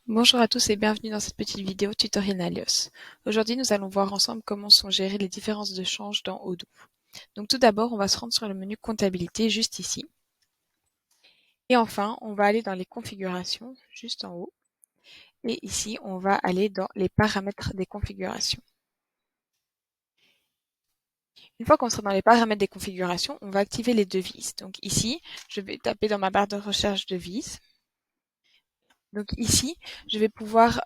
Bonjour à tous et bienvenue dans cette petite vidéo tutoriel Alios. Aujourd'hui, nous allons voir ensemble comment sont gérées les différences de change dans Odoo. Donc tout d'abord, on va se rendre sur le menu comptabilité juste ici. Et enfin, on va aller dans les configurations juste en haut. Et ici, on va aller dans les paramètres des configurations. Une fois qu'on sera dans les paramètres des configurations, on va activer les devises. Donc ici, je vais taper dans ma barre de recherche devises. Donc ici, je vais pouvoir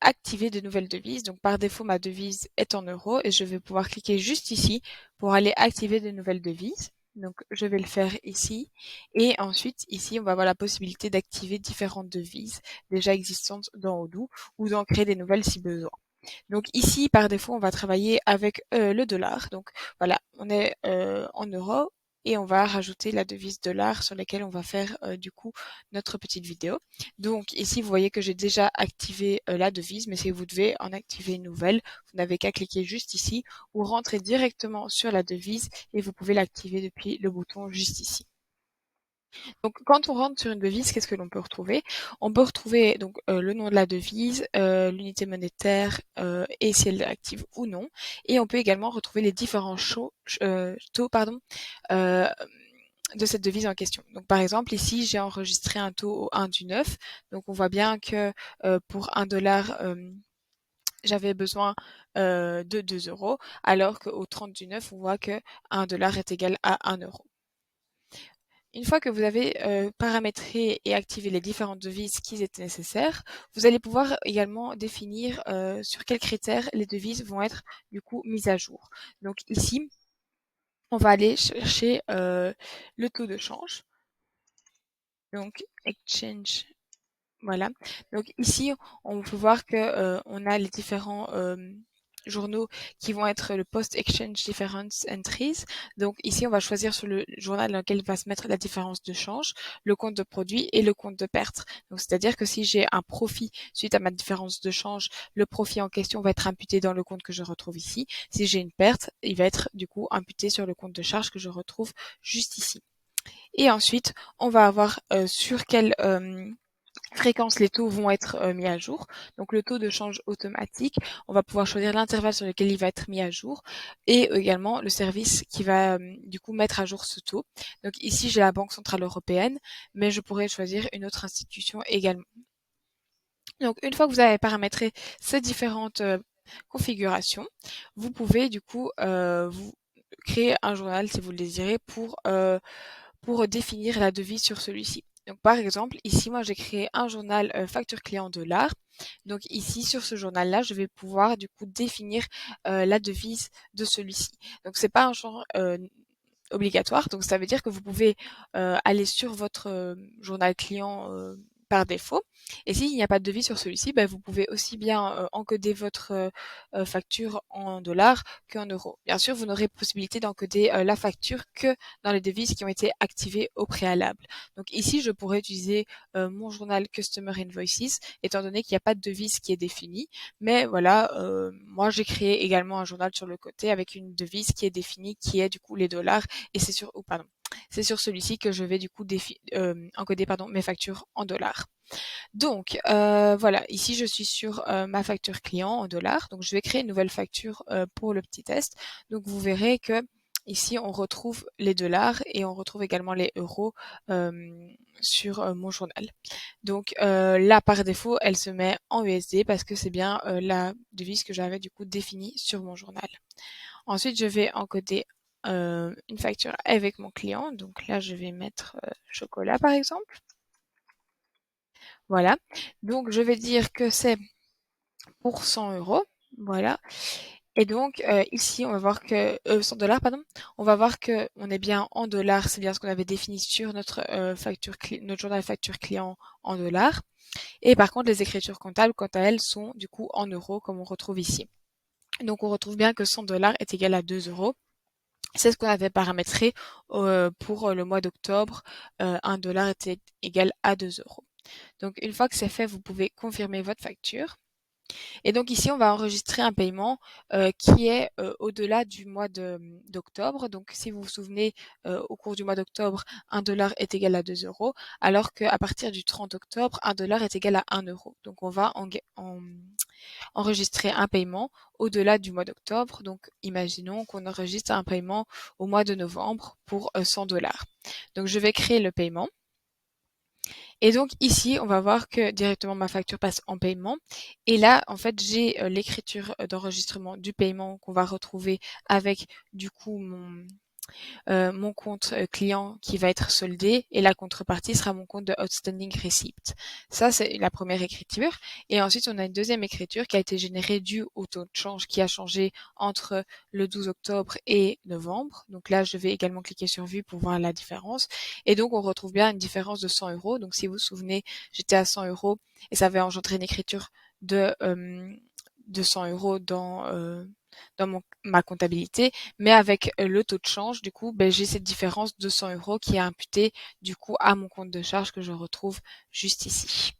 activer de nouvelles devises. Donc par défaut, ma devise est en euros et je vais pouvoir cliquer juste ici pour aller activer de nouvelles devises. Donc je vais le faire ici et ensuite ici on va avoir la possibilité d'activer différentes devises déjà existantes dans Odoo ou d'en créer des nouvelles si besoin. Donc ici par défaut on va travailler avec le dollar. Donc voilà, on est en euros et on va rajouter la devise dollar sur laquelle on va faire du coup notre petite vidéo. Donc ici vous voyez que j'ai déjà activé la devise, mais si vous devez en activer une nouvelle, vous n'avez qu'à cliquer juste ici ou rentrer directement sur la devise et vous pouvez l'activer depuis le bouton juste ici. Donc, quand on rentre sur une devise, qu'est-ce que l'on peut retrouver? On peut retrouver donc le nom de la devise, l'unité monétaire et si elle est active ou non. Et on peut également retrouver les différents taux pardon, euh, de cette devise en question. Donc, par exemple, ici, j'ai enregistré un taux au 1 du 9. Donc, on voit bien que pour 1 dollar, j'avais besoin de 2 euros, alors qu'au 30 du 9, on voit que 1 dollar est égal à 1 euro. Une fois que vous avez paramétré et activé les différentes devises qui étaient nécessaires, vous allez pouvoir également définir sur quels critères les devises vont être du coup mises à jour. Donc ici, on va aller chercher le taux de change. Donc exchange, voilà. Donc ici, on peut voir que on a les différents journaux qui vont être le Post-Exchange Difference Entries. Donc ici, on va choisir sur le journal dans lequel va se mettre la différence de change, le compte de produit et le compte de perte. Donc c'est-à-dire que si j'ai un profit suite à ma différence de change, le profit en question va être imputé dans le compte que je retrouve ici. Si j'ai une perte, il va être du coup imputé sur le compte de charge que je retrouve juste ici. Et ensuite, on va avoir sur quelle fréquence les taux vont être mis à jour. Donc le taux de change automatique, on va pouvoir choisir l'intervalle sur lequel il va être mis à jour et également le service qui va du coup mettre à jour ce taux. Donc ici j'ai la Banque Centrale Européenne, mais je pourrais choisir une autre institution également. Donc une fois que vous avez paramétré ces différentes configurations, vous pouvez du coup vous créer un journal si vous le désirez pour définir la devise sur celui-ci. Donc par exemple, ici moi j'ai créé un journal facture client dollar. Donc ici sur ce journal-là, je vais pouvoir du coup définir la devise de celui-ci. Donc c'est pas un genre obligatoire, donc ça veut dire que vous pouvez aller sur votre journal client par défaut. Et s'il n'y a pas de devis sur celui-ci, ben, vous pouvez aussi bien encoder votre facture en dollars qu'en euros. Bien sûr, vous n'aurez possibilité d'encoder la facture que dans les devises qui ont été activées au préalable. Donc ici, je pourrais utiliser mon journal Customer Invoices, étant donné qu'il n'y a pas de devise qui est définie. Mais voilà, moi j'ai créé également un journal sur le côté avec une devise qui est définie, qui est du coup les dollars et c'est sur, oh, pardon, c'est sur celui-ci que je vais du coup encoder pardon, mes factures en dollars. Donc voilà, ici je suis sur ma facture client en dollars, donc je vais créer une nouvelle facture pour le petit test. Donc vous verrez que ici on retrouve les dollars et on retrouve également les euros sur mon journal. Donc là par défaut elle se met en USD parce que c'est bien la devise que j'avais du coup définie sur mon journal. Ensuite, je vais encoder une facture avec mon client. Donc là, je vais mettre chocolat, par exemple. Voilà. Donc, je vais dire que c'est pour 100 euros. Voilà. Et donc, ici, on va voir que 100 dollars, pardon. On va voir que on est bien en dollars. C'est bien ce qu'on avait défini sur notre notre journal facture client en dollars. Et par contre, les écritures comptables, quant à elles, sont du coup en euros, comme on retrouve ici. Donc, on retrouve bien que 100 dollars est égal à 2 euros. C'est ce qu'on avait paramétré pour le mois d'octobre. 1 dollar était égal à 2 euros. Donc une fois que c'est fait, vous pouvez confirmer votre facture. Et donc ici, on va enregistrer un paiement qui est au-delà du mois d'octobre. Donc si vous vous souvenez, au cours du mois d'octobre, 1 $ est égal à 2 euros, alors qu'à partir du 30 octobre, 1 $ est égal à 1 euro. Donc on va enregistrer un paiement au-delà du mois d'octobre. Donc imaginons qu'on enregistre un paiement au mois de novembre pour 100 $. Donc je vais créer le paiement. Et donc ici, on va voir que directement ma facture passe en paiement. Et là, en fait, j'ai l'écriture d'enregistrement du paiement qu'on va retrouver avec du coup mon compte client qui va être soldé et la contrepartie sera mon compte de outstanding receipt. Ça, c'est la première écriture. Et ensuite, on a une deuxième écriture qui a été générée due au taux de change qui a changé entre le 12 octobre et novembre. Donc là, je vais également cliquer sur Vue pour voir la différence. Et donc, on retrouve bien une différence de 100 euros. Donc, si vous vous souvenez, j'étais à 100 euros et ça avait engendré une écriture de 100 euros dans ma comptabilité, mais avec le taux de change, du coup, ben, j'ai cette différence de 100 euros qui est imputée du coup à mon compte de charge que je retrouve juste ici.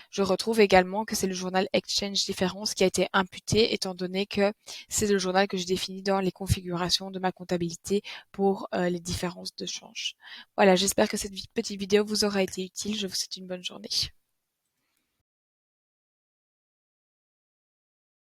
Je retrouve également que c'est le journal Exchange Difference qui a été imputé étant donné que c'est le journal que je définis dans les configurations de ma comptabilité pour les différences de change. Voilà, j'espère que cette petite vidéo vous aura été utile. Je vous souhaite une bonne journée.